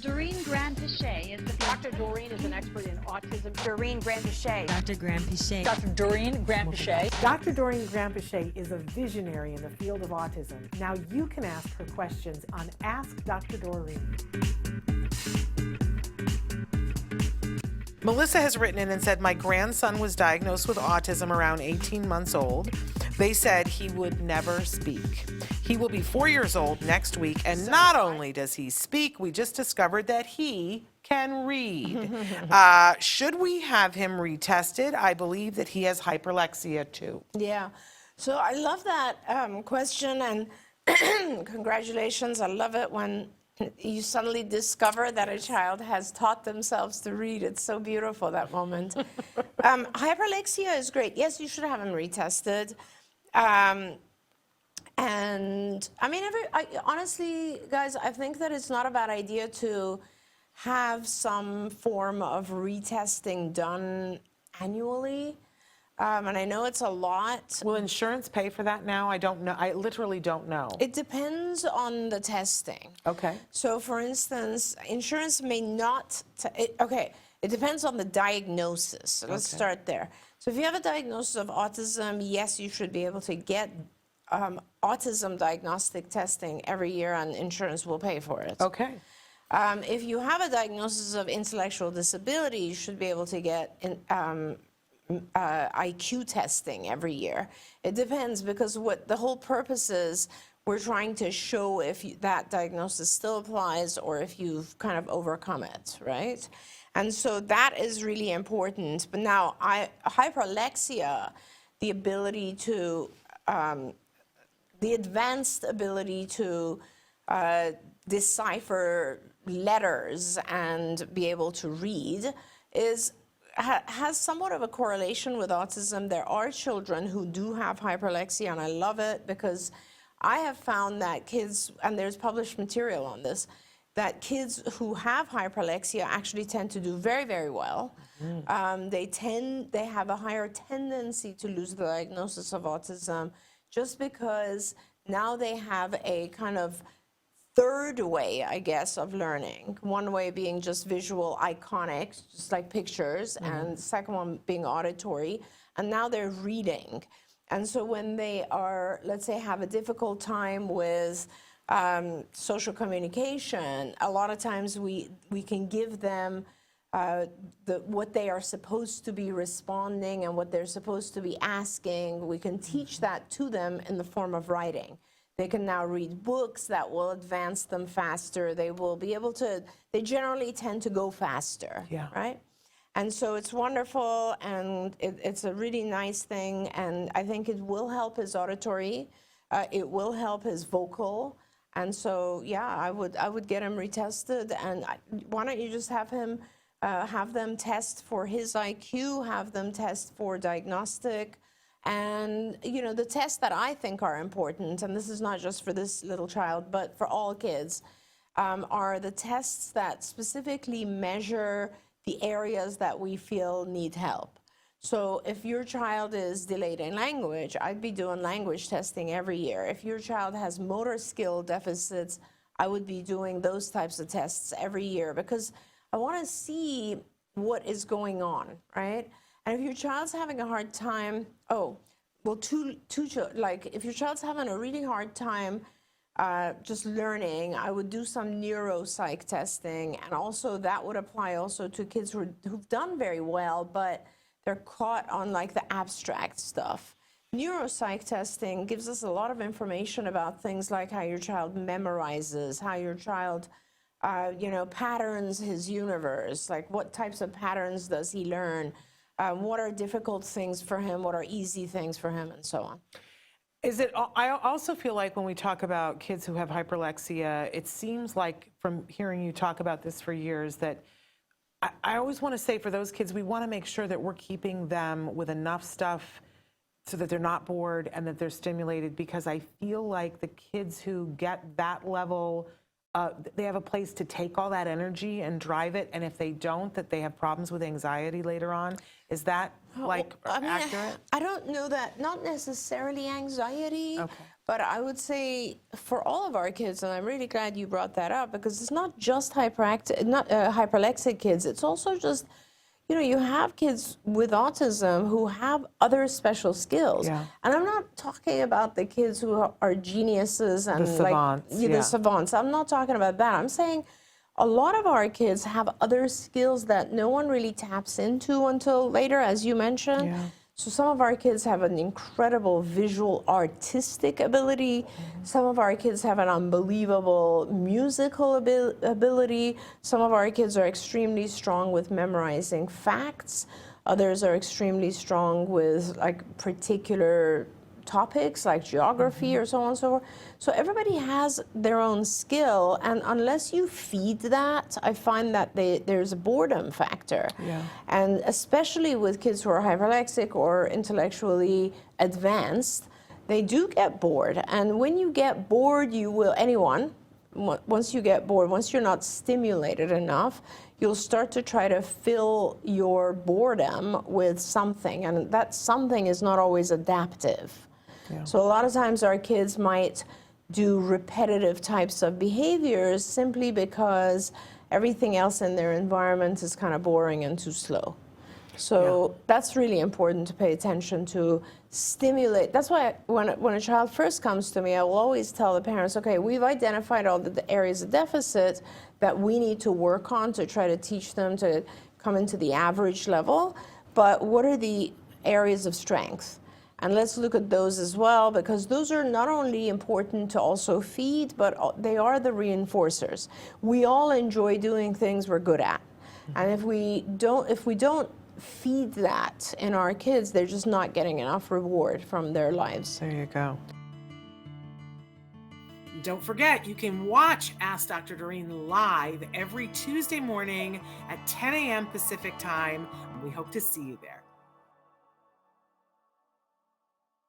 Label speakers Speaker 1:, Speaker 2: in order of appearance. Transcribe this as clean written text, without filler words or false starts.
Speaker 1: Doreen 𝗏𝗏𝗂𝗏 is the
Speaker 2: Dr. Doreen is an expert in autism.
Speaker 3: Doreen 𝗏𝗏𝗂𝗏.
Speaker 4: Dr. 𝗏𝗏𝗂𝗏.
Speaker 2: Dr. Doreen 𝗏𝗏𝗂𝗏.
Speaker 5: Dr. Doreen 𝗏𝗏𝗂𝗏 is a visionary in the field of autism. Now you can ask her questions on Ask Dr. Doreen.
Speaker 6: Melissa has written in and said, my grandson was diagnosed with autism around 18 months old. They said he would never speak. He will be 4 years old next week, and not only does he speak, we just discovered that he can read. Should we have him retested? I believe that he has hyperlexia too.
Speaker 3: Yeah. So I love that question, and congratulations. I love it when you suddenly discover that a child has taught themselves to read. It's so beautiful, that moment. Hyperlexia is great. Yes, you should have him retested. And I mean, honestly, guys, I think that it's not a bad idea to have some form of retesting done annually. And I know it's a lot.
Speaker 6: Will insurance pay for that now? I don't know. I literally don't know.
Speaker 3: It depends on the testing.
Speaker 6: Okay.
Speaker 3: So, for instance, insurance may not. It depends on the diagnosis. So let's start there. So, if you have a diagnosis of autism, yes, you should be able to get autism diagnostic testing every year, and insurance will pay for it.
Speaker 6: Okay.
Speaker 3: If you have a diagnosis of intellectual disability, you should be able to get IQ testing every year. It depends, because what the whole purpose is, we're trying to show if that diagnosis still applies or if you've kind of overcome it, right? And so that is really important. But now, hyperlexia, the ability to, the advanced ability to decipher letters and be able to read has somewhat of a correlation with autism. There are children who do have hyperlexia, and I love it because I have found that kids, and there's published material on this, that kids who have hyperlexia actually tend to do very, very well. They have a higher tendency to lose the diagnosis of autism just because now they have a kind of third way, I guess, of learning. One way being just visual, iconic, just like pictures, and the second one being auditory, and now they're reading. And so when they are, let's say, have a difficult time with social communication, a lot of times we can give them what they are supposed to be responding and what they're supposed to be asking. We can teach that to them in the form of writing. They can now read books that will advance them faster. They will be able to, they generally tend to go faster, right? And so it's wonderful, and it's a really nice thing, and I think it will help his auditory. It will help his vocal. And so, yeah, I would get him retested, and why don't you just have him, have them test for his IQ, have them test for diagnostic. And, you know, the tests that I think are important, and this is not just for this little child, but for all kids, are the tests that specifically measure the areas that we feel need help. So if your child is delayed in language, I'd be doing language testing every year. If your child has motor skill deficits, I would be doing those types of tests every year, because I want to see what is going on, right? And if your child's having a hard time, if your child's having a really hard time just learning, I would do some neuropsych testing, and also that would apply also to kids who've done very well, but they're caught on like the abstract stuff. Neuropsych testing gives us a lot of information about things like how your child memorizes, how your child patterns his universe, like what types of patterns does he learn, what are difficult things for him, what are easy things for him, and so on.
Speaker 6: I also feel like when we talk about kids who have hyperlexia, it seems like, from hearing you talk about this for years, that I always want to say for those kids, we want to make sure that we're keeping them with enough stuff so that they're not bored and that they're stimulated, because I feel like the kids who get that level, they have a place to take all that energy and drive it, and if they don't, that they have problems with anxiety later on. Is that accurate?
Speaker 3: I don't know that, not necessarily anxiety, But I would say for all of our kids, and I'm really glad you brought that up, because it's not just hyperlexic kids, it's also just, you know, you have kids with autism who have other special skills.
Speaker 6: Yeah.
Speaker 3: And I'm not talking about the kids who are geniuses and
Speaker 6: The savants,
Speaker 3: like, the savants. I'm not talking about that. I'm saying a lot of our kids have other skills that no one really taps into until later, as you mentioned.
Speaker 6: Yeah.
Speaker 3: So some of our kids have an incredible visual artistic ability. Some of our kids have an unbelievable musical ability. Some of our kids are extremely strong with memorizing facts. Others are extremely strong with like particular topics like geography or so on and so forth. So everybody has their own skill, and unless you feed that, I find that there's a boredom factor.
Speaker 6: Yeah.
Speaker 3: And especially with kids who are hyperlexic or intellectually advanced, they do get bored. And when you get bored, you will, once you get bored, once you're not stimulated enough, you'll start to try to fill your boredom with something, and that something is not always adaptive.
Speaker 6: Yeah.
Speaker 3: So a lot of times our kids might do repetitive types of behaviors simply because everything else in their environment is kind of boring and too slow. So that's really important to pay attention to, stimulate. That's why when a child first comes to me, I will always tell the parents, okay, we've identified all the areas of deficit that we need to work on to try to teach them to come into the average level, but what are the areas of strength? And let's look at those as well, because those are not only important to also feed, but they are the reinforcers. We all enjoy doing things we're good at. And if we don't feed that in our kids, they're just not getting enough reward from their lives.
Speaker 6: There you go.
Speaker 5: Don't forget, you can watch Ask Dr. Doreen live every Tuesday morning at 10 a.m. Pacific time. We hope to see you there.